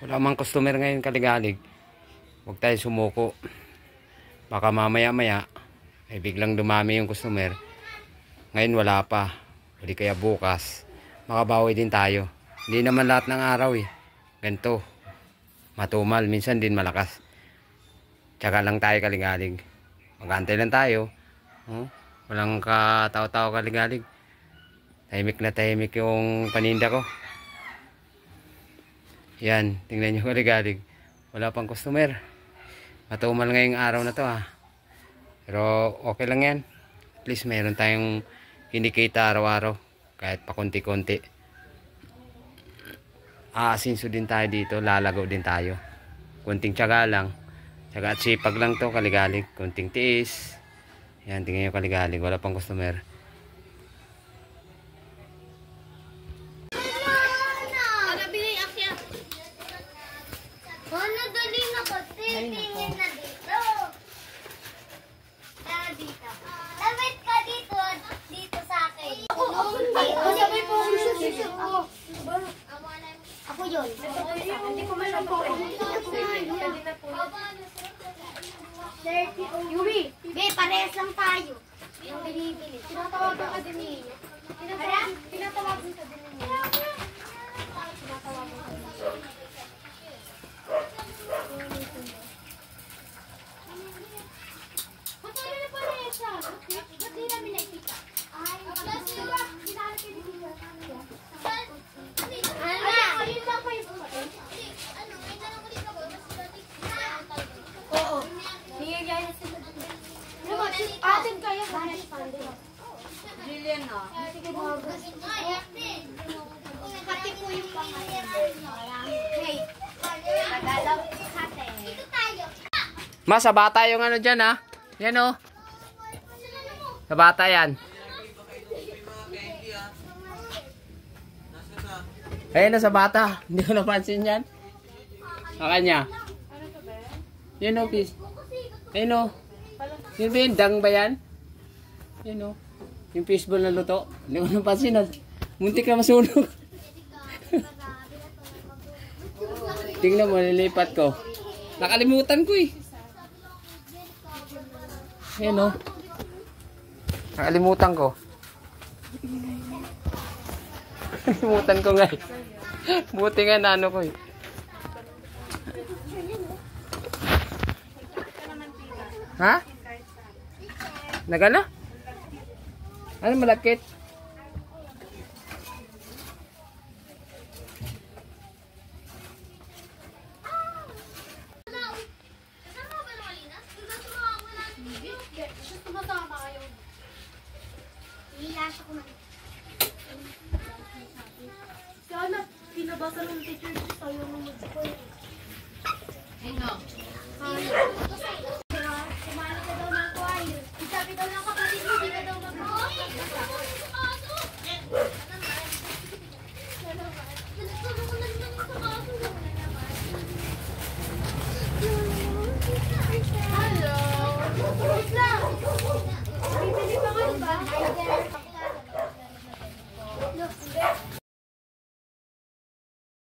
Wala mang customer ngayon kaligalig. Huwag tayo sumuko. Baka mamaya-maya ay biglang dumami yung customer. Ngayon wala pa. Hindi kaya bukas. Makabawi din tayo. Hindi naman lahat ng araw eh. Ganito. Matumal. Minsan din malakas. Tsaka lang tayo kaligalig. Mag-antay lang tayo. Walang katao-tao kaligalig. Tahimik na tahimik yung paninda ko. Yan. Tingnan nyo kaligalig. Wala pang customer. Matumal ngayong araw na to ha. Pero okay lang yan. At least mayroon tayong kinikita araw-araw. Kahit pa konti-konti. Aasinso din tayo dito. Lalago din tayo. Kunting tiyaga lang. Tiyaga at sipag lang to kaligalig. Kunting tiis. Yan. Tingnan nyo kaligalig. Wala pang customer. Ako yun. Hindi ko man po. Yuri, be, parehas lang tayo. Yung binibili. Tinatawagan ka din niya. Tinatawagan ka din niya. Tinatawagan ka din niya. Ba't tayo na parehas siya? Ba't di namin nakikita? Ay, plus yun ba? Kinalit ka din niya. Ayun lang kayo po. Ano, may tanong ko dito ba? Oo. Niyagaya na sila. Atin kayo. Jillian na. Hati po yung pangalan. Hey. Tagalog hati. Ito tayo. Ma, sa bata yung ano dyan ha. Yan o. Sa bata yan. Ayun na sa bata. Hindi ko napansin yan. Sa kanya. Yun o, please. Ayun o. Yun ba yun? Dang ba yan? Yun o. Yung fishball na luto. Hindi ko napansin. Muntik na masunog. Tingnan mo, nilipat ko. Nakalimutan ko eh. Ayun o. Nakalimutan ko. Nakalimutan ko nga eh. Buti nga na ano ko eh. Ha? Nagala? Ano malakit? Sana, pinabasa ng teacher sa'yo ng mag-school. Sino?